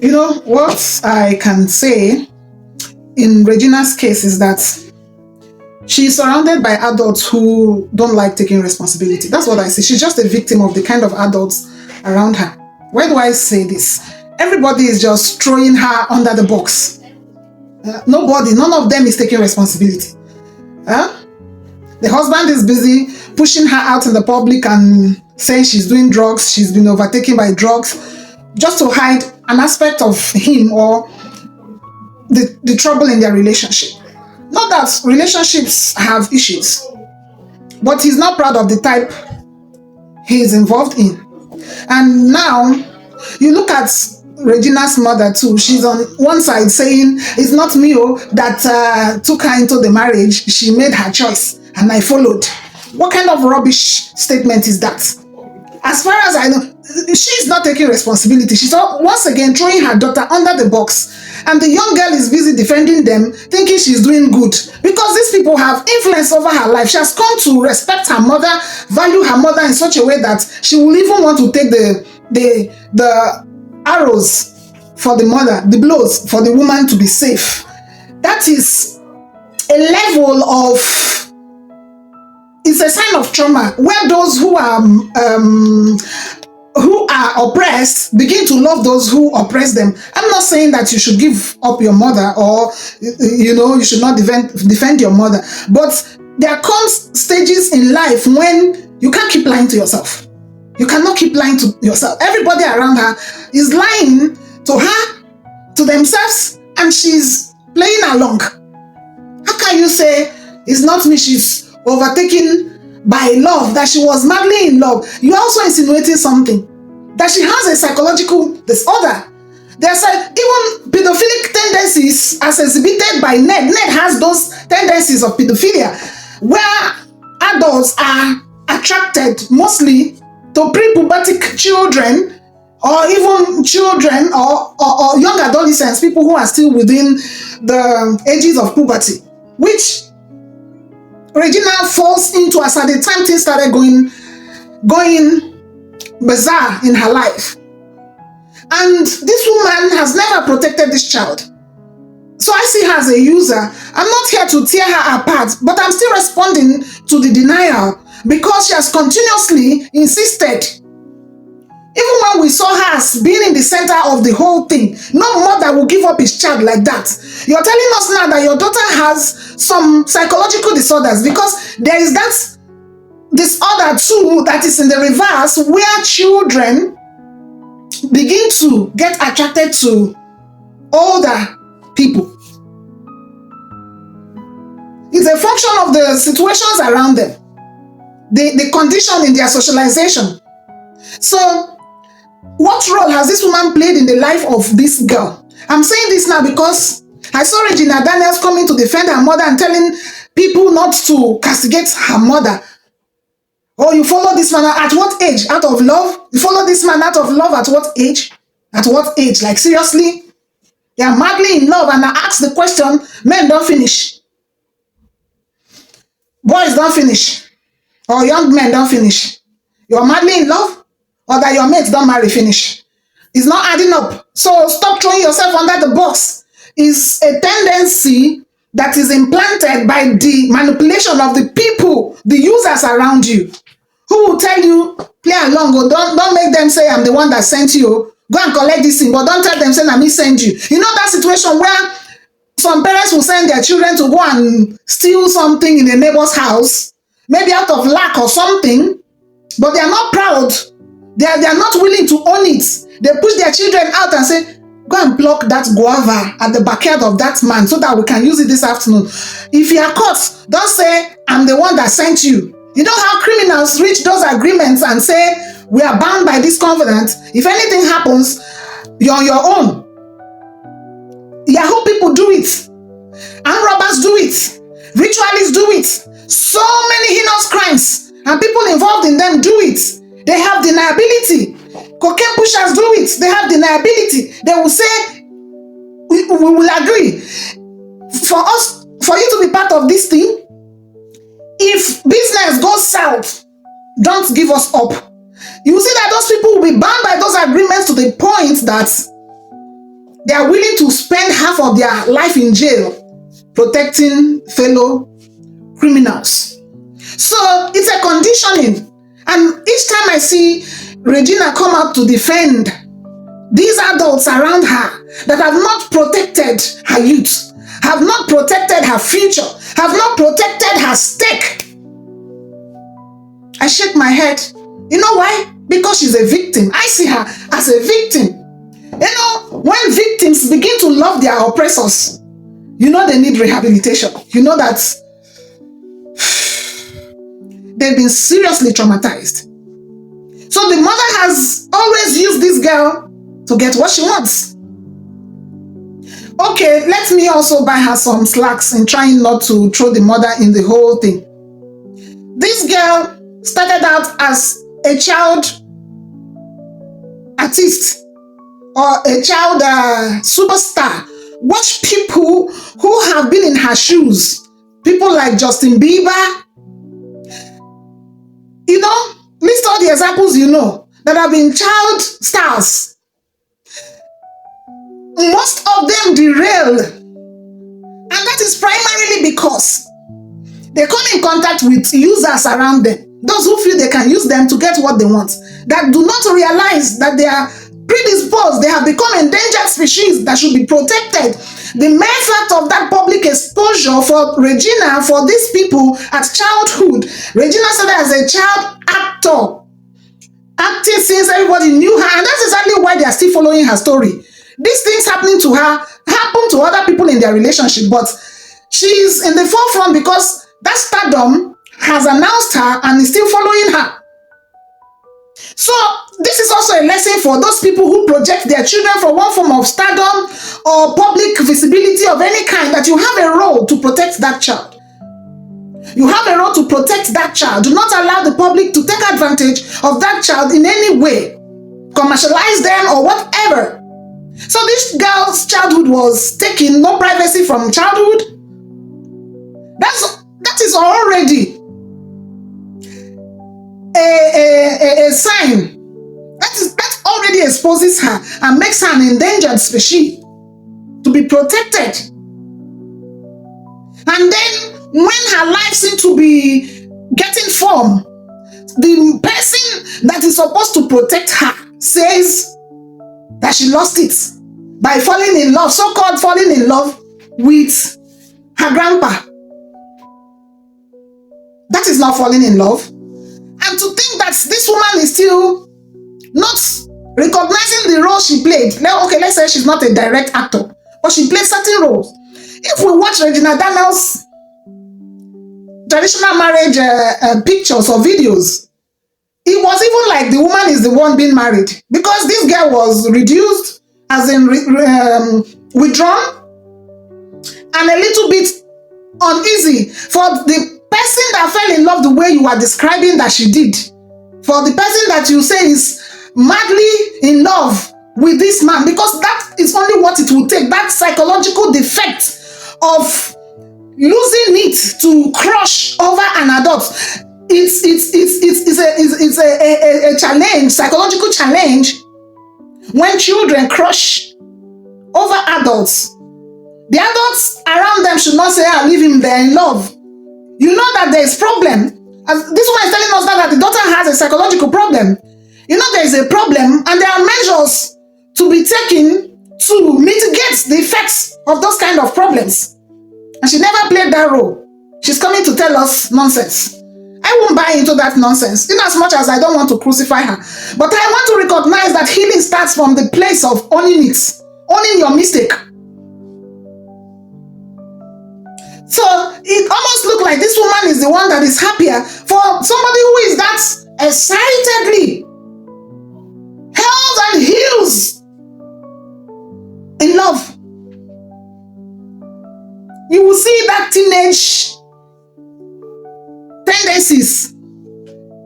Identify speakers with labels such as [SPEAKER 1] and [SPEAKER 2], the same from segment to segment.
[SPEAKER 1] What I can say in Regina's case is that she's surrounded by adults who don't like taking responsibility. That's what I see. She's just a victim of the kind of adults around her. Why do I say this? Everybody is just throwing her under the box. None of them is taking responsibility. The husband is busy pushing her out in the public and saying she's doing drugs, she's been overtaken by drugs, just to hide an aspect of him or the trouble in their relationship. Not that relationships have issues, but he's not proud of the type he is involved in. And now, you look at Regina's mother too. She's on one side saying, it's not me that took her into the marriage. She made her choice and I followed. What kind of rubbish statement is that? As far as I know, she's not taking responsibility. She's once again throwing her daughter under the box. And the young girl is busy defending them, thinking she's doing good. Because these people have influence over her life. She has come to respect her mother, value her mother in such a way that she will even want to take the arrows for the mother, the blows for the woman to be safe. That is a level of, it's a sign of trauma where those who are oppressed begin to love those who oppress them. I'm not saying that you should give up your mother or you should not defend your mother, but there comes stages in life when you can't keep lying to yourself. You cannot keep lying to yourself. Everybody around her is lying to her, to themselves, and she's playing along. How can you say it's not me, she's overtaken by love, that she was madly in love? You're also insinuating something, that she has a psychological disorder. There's even pedophilic tendencies as exhibited by Ned. Ned has those tendencies of pedophilia, where adults are attracted mostly to pre-pubertic children, or even children or young adolescents, people who are still within the ages of puberty, which Regina falls into as at the time things started going bizarre in her life. And this woman has never protected this child. So I see her as a user. I'm not here to tear her apart, but I'm still responding to the denial because she has continuously insisted. Even when we saw her as being in the center of the whole thing, no mother will give up his child like that. You're telling us now that your daughter has some psychological disorders, because there is that disorder too that is in the reverse, where children begin to get attracted to older people. It's a function of the situations around them, the condition in their socialization. So, what role has this woman played in the life of this girl? I'm saying this now because I saw Regina Daniels coming to defend her mother and telling people not to castigate her mother. Oh, you follow this man at what age? Out of love? You follow this man out of love at what age? At what age? Like, seriously? They are madly in love, and I ask the question, men don't finish. Boys don't finish. Or young men don't finish. You're madly in love? Or that your mates don't marry finish. It's not adding up. So stop throwing yourself under the box. It's a tendency that is implanted by the manipulation of the people, the users around you, who will tell you, play along, or don't make them say, I'm the one that sent you. Go and collect this thing, but don't tell them, say, let me send you. You know that situation where some parents will send their children to go and steal something in a neighbor's house, maybe out of lack or something, but they are not proud. They are not willing to own it. They push their children out and say, go and pluck that guava at the backyard of that man so that we can use it this afternoon. If you are caught, don't say, I'm the one that sent you. You know how criminals reach those agreements and say, we are bound by this covenant. If anything happens, you're on your own. Yahoo people do it. Armed robbers do it. Ritualists do it. So many heinous crimes, and people involved in them do it. They have deniability. Cocaine pushers do it. They have deniability. They will say, we will agree. For you to be part of this thing, if business goes south, don't give us up. You will see that those people will be bound by those agreements to the point that They are willing to spend half of their life in jail protecting fellow criminals. So it's a conditioning. And each time I see Regina come out to defend these adults around her that have not protected her youth, have not protected her future, have not protected her stake, I shake my head. You know why? Because she's a victim. I see her as a victim. You know, when victims begin to love their oppressors, you know they need rehabilitation. You know that they've been seriously traumatized. So the mother has always used this girl to get what she wants. Okay, let me also buy her some slacks in trying not to throw the mother in the whole thing. This girl started out as a child artist or a child superstar. Watch people who have been in her shoes. People like Justin Bieber. You know, list all the examples you know that have been child stars. Most of them derailed. And that is primarily because they come in contact with users around them. Those who feel they can use them to get what they want. That do not realize that they are predisposed. They have become endangered species that should be protected. The mere fact of that public exposure for Regina, for these people at childhood, Regina started as a child actor, acting since everybody knew her, and that's exactly why they are still following her story. These things happening to her happen to other people in their relationship, but she's in the forefront because that stardom has announced her and is still following her. So this is also a lesson for those people who project their children for one form of stardom or public visibility of any kind, that you have a role to protect that child. You have a role to protect that child. Do not allow the public to take advantage of that child in any way, commercialize them or whatever. So this girl's childhood was taken, no privacy from childhood. That is already a sign. That already exposes her and makes her an endangered species to be protected. And then when her life seems to be getting form, the person that is supposed to protect her says that she lost it by falling in love, so-called falling in love with her grandpa. That is not falling in love. And to think that this woman is still not recognizing the role she played. Now, okay, let's say she's not a direct actor, but she played certain roles. If we watch Regina Daniels' traditional marriage pictures or videos, it was even like the woman is the one being married, because this girl was reduced, as in withdrawn, and a little bit uneasy for the person that fell in love the way you are describing that she did, for the person that you say is madly in love with this man, because that is only what it will take, that psychological defect of losing it to crush over an adult. It's a challenge, psychological challenge, when children crush over adults. The adults around them should not say, "I leave him, they're in love." You know that there is problem. As this one is telling us that the daughter has a psychological problem. You know there is a problem, and there are measures to be taken to mitigate the effects of those kind of problems. And she never played that role. She's coming to tell us nonsense. I won't buy into that nonsense, in as much as I don't want to crucify her. But I want to recognize that healing starts from the place of owning it, owning your mistake. So it almost looks like this woman is the one that is happier for somebody who is that excitedly held and heals in love. You will see that teenage tendencies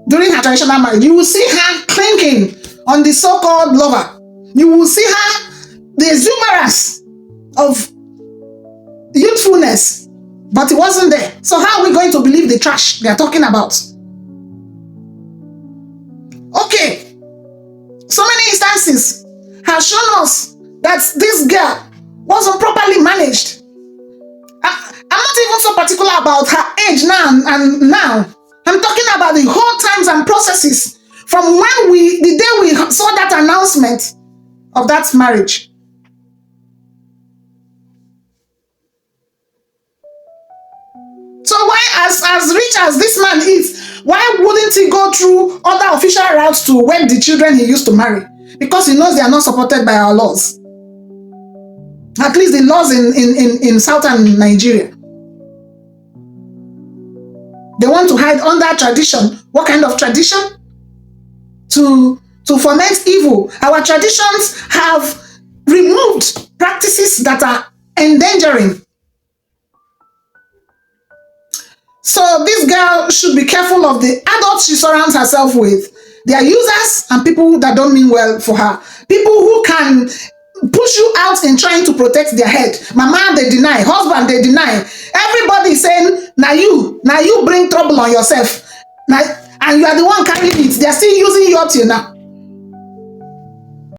[SPEAKER 1] during her traditional marriage. You will see her clinking on the so-called lover. You will see her, the exuberance of youthfulness, but it wasn't there. So how are we going to believe the trash they are talking about? Okay, so many instances have shown us that this girl wasn't properly managed. I'm not even so particular about her age now and now. I'm talking about the whole times and processes from when the day we saw that announcement of that marriage. So why, as rich as this man is, why wouldn't he go through other official routes to wed the children he used to marry? Because he knows they are not supported by our laws. At least the laws in southern Nigeria. They want to hide under tradition. What kind of tradition? To foment evil. Our traditions have removed practices that are endangering. So this girl should be careful of the adults she surrounds herself with. They are users and people that don't mean well for her. People who can push you out in trying to protect their head. Mama, they deny. Husband, they deny. Everybody saying, now you bring trouble on yourself. Now, and you are the one carrying it. They are still using you up till now.